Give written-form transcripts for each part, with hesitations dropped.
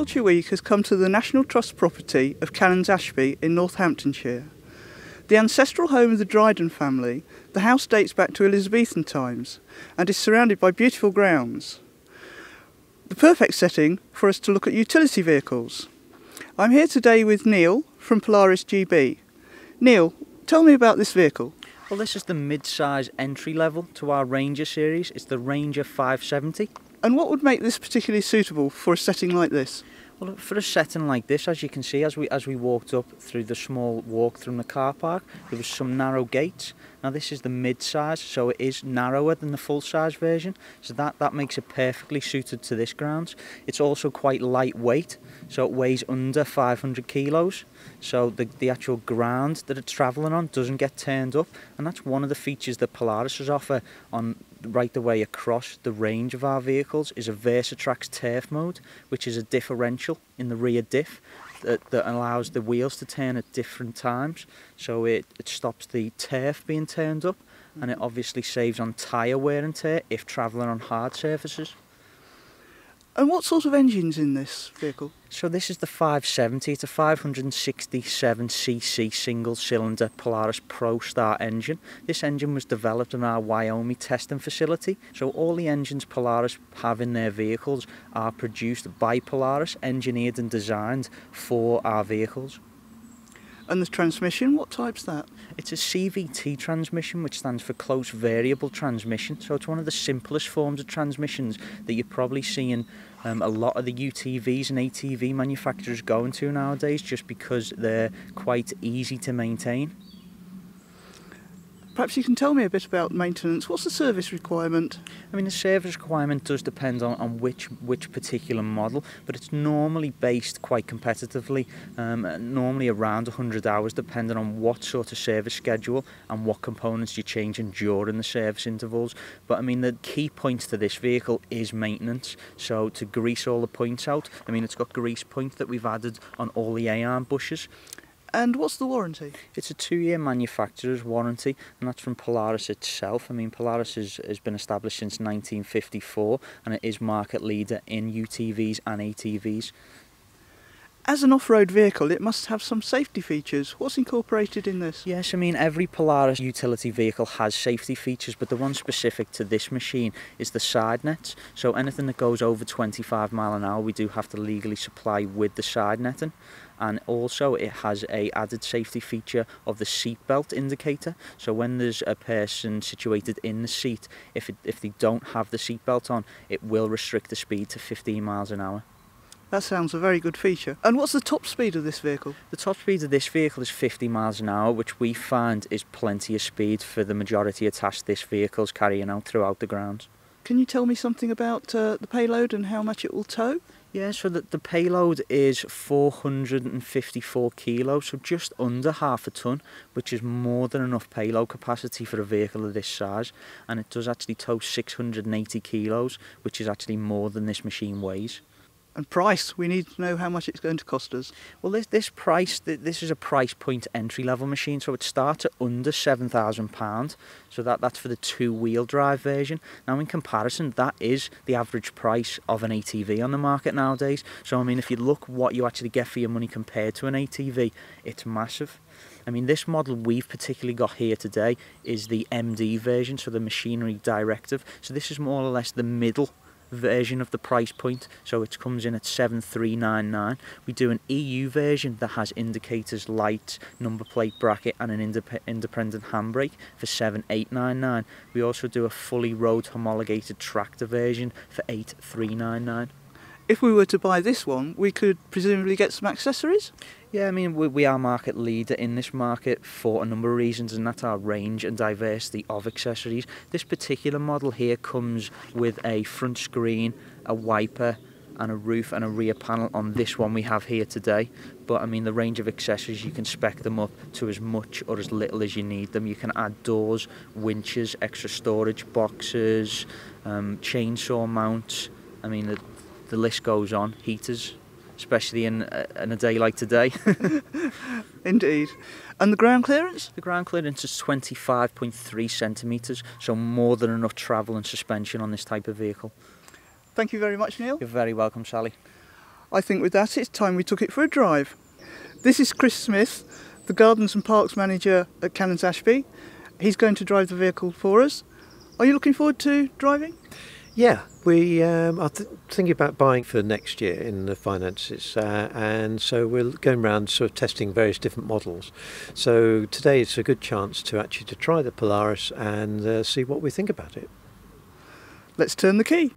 HortWeek has come to the National Trust property of Cannons Ashby in Northamptonshire. The ancestral home of the Dryden family, the house dates back to Elizabethan times and is surrounded by beautiful grounds. The perfect setting for us to look at utility vehicles. I'm here today with Neil from Polaris GB. Neil, tell me about this vehicle. Well, this is the mid-size entry level to our Ranger series. It's the Ranger 570. And what would make this particularly suitable for a setting like this? Well, for a setting like this, as you can see, as we walked up through the small walk through the car park, there was some narrow gates. Now this is the mid-size, so it is narrower than the full-size version, so that makes it perfectly suited to this grounds. It's also quite lightweight, so it weighs under 500 kilos, so the actual ground that it's travelling on doesn't get turned up, and that's one of the features that Polaris offer on right the way across the range of our vehicles is a Versatrax turf mode, which is a differential in the rear diff that allows the wheels to turn at different times, so it stops the turf being turned up, and it obviously saves on tyre wear and tear if travelling on hard surfaces. And what sort of engine's in this vehicle? So this is the 570, it's a 567cc single-cylinder Polaris Pro Star engine. This engine was developed in our Wyoming testing facility, so all the engines Polaris have in their vehicles are produced by Polaris, engineered and designed for our vehicles. And the transmission, what type's that? It's a CVT transmission, which stands for close variable transmission. So it's one of the simplest forms of transmissions that you're probably seeing a lot of the UTVs and ATV manufacturers going to nowadays, just because they're quite easy to maintain. Perhaps you can tell me a bit about maintenance. What's the service requirement? I mean, the service requirement does depend on which particular model, but it's normally based quite competitively, normally around 100 hours, depending on what sort of service schedule and what components you're changing during the service intervals. But I mean, the key points to this vehicle is maintenance. So to grease all the points out, I mean, it's got grease points that we've added on all the A-arm bushes. And what's the warranty? It's a 2-year manufacturer's warranty, and that's from Polaris itself. I mean, Polaris has been established since 1954, and it is market leader in UTVs and ATVs. As an off-road vehicle, it must have some safety features. What's incorporated in this? Yes, I mean, every Polaris utility vehicle has safety features, but the one specific to this machine is the side nets. So anything that goes over 25 mile an hour, we do have to legally supply with the side netting. And also it has a added safety feature of the seat belt indicator. So when there's a person situated in the seat, if they don't have the seat belt on, it will restrict the speed to 15 miles an hour. That sounds a very good feature. And what's the top speed of this vehicle? The top speed of this vehicle is 50 miles an hour, which we find is plenty of speed for the majority of tasks this vehicle is carrying out throughout the grounds. Can you tell me something about the payload and how much it will tow? Yeah, so the payload is 454 kilos, so just under half a tonne, which is more than enough payload capacity for a vehicle of this size, and it does actually tow 680 kilos, which is actually more than this machine weighs. And price, we need to know how much it's going to cost us. Well, this is a price point entry level machine, so it starts at under £7,000, so that's for the 2-wheel drive version. Now in comparison, that is the average price of an ATV on the market nowadays. So I mean, if you look what you actually get for your money compared to an ATV, it's massive. I mean, this model we've particularly got here today is the MD version, so the machinery directive. So this is more or less the middle version of the price point, so it comes in at 7,399. We do an EU version that has indicators, lights, number plate bracket and an independent handbrake for 7,899. We also do a fully road homologated tractor version for 8,399. If we were to buy this one, we could presumably get some accessories? Yeah, I mean, we are market leader in this market for a number of reasons, and that's our range and diversity of accessories. This particular model here comes with a front screen, a wiper and a roof and a rear panel on this one we have here today. But I mean, the range of accessories, you can spec them up to as much or as little as you need them. You can add doors, winches, extra storage boxes, chainsaw mounts. I mean, the list goes on. Heaters, especially in a day like today. Indeed. And the ground clearance? The ground clearance is 25.3 centimetres, so more than enough travel and suspension on this type of vehicle. Thank you very much, Neil. You're very welcome, Sally. I think with that it's time we took it for a drive. This is Chris Smith, the Gardens and Parks Manager at Canons Ashby. He's going to drive the vehicle for us. Are you looking forward to driving? Yeah, we are thinking about buying for next year in the finances, and so we're going around sort of testing various different models. So today it's a good chance to try the Polaris and see what we think about it. Let's turn the key.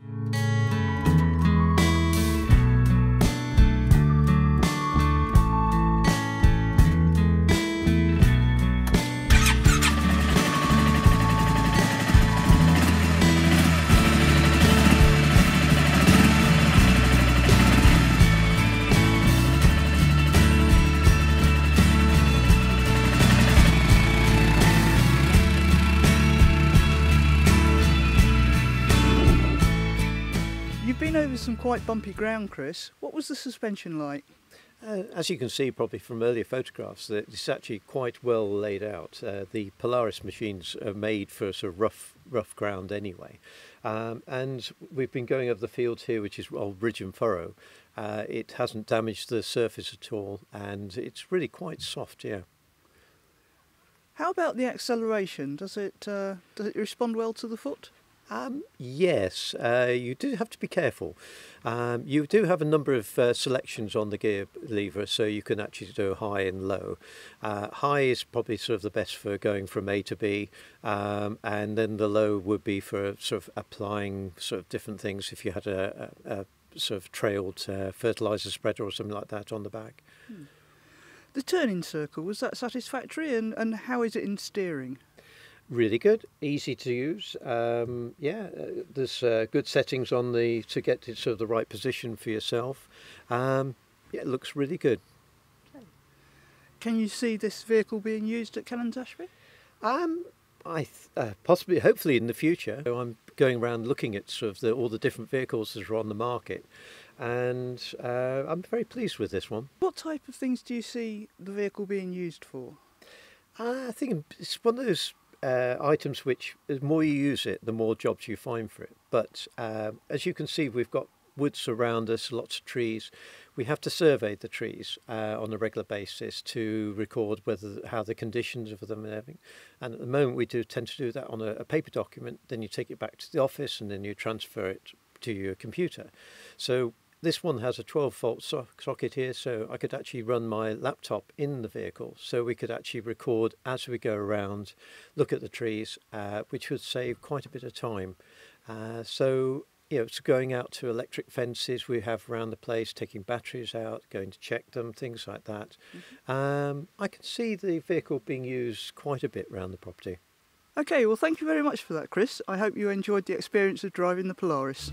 You've been over some quite bumpy ground, Chris. What was the suspension like? As you can see probably from earlier photographs, that it's actually quite well laid out. The Polaris machines are made for sort of rough ground anyway. And we've been going over the field here, which is old ridge and furrow. It hasn't damaged the surface at all, and it's really quite soft, yeah. How about the acceleration? Does it respond well to the foot? Yes, you do have to be careful. You do have a number of selections on the gear lever, so you can actually do high and low. High is probably sort of the best for going from A to B, and then the low would be for sort of applying sort of different things if you had a sort of trailed fertiliser spreader or something like that on the back. The turning circle, was that satisfactory, and how is it in steering? Really good, easy to use. There's good settings on to get to sort of the right position for yourself. It looks really good. Can you see this vehicle being used at Canons Ashby? Possibly, hopefully in the future. So I'm going around looking at sort of all the different vehicles that are on the market, and I'm very pleased with this one. What type of things do you see the vehicle being used for? I think it's one of those items which, the more you use it, the more jobs you find for it. But as you can see, we've got woods around us, lots of trees. We have to survey the trees on a regular basis to record how the conditions of them and everything. And at the moment we do tend to do that on a paper document. Then you take it back to the office and then you transfer it to your computer. So this one has a 12-volt socket here, so I could actually run my laptop in the vehicle, so we could actually record as we go around, look at the trees, which would save quite a bit of time. So going out to electric fences we have around the place, taking batteries out, going to check them, things like that. I can see the vehicle being used quite a bit around the property. Okay, well thank you very much for that, Chris. I hope you enjoyed the experience of driving the Polaris.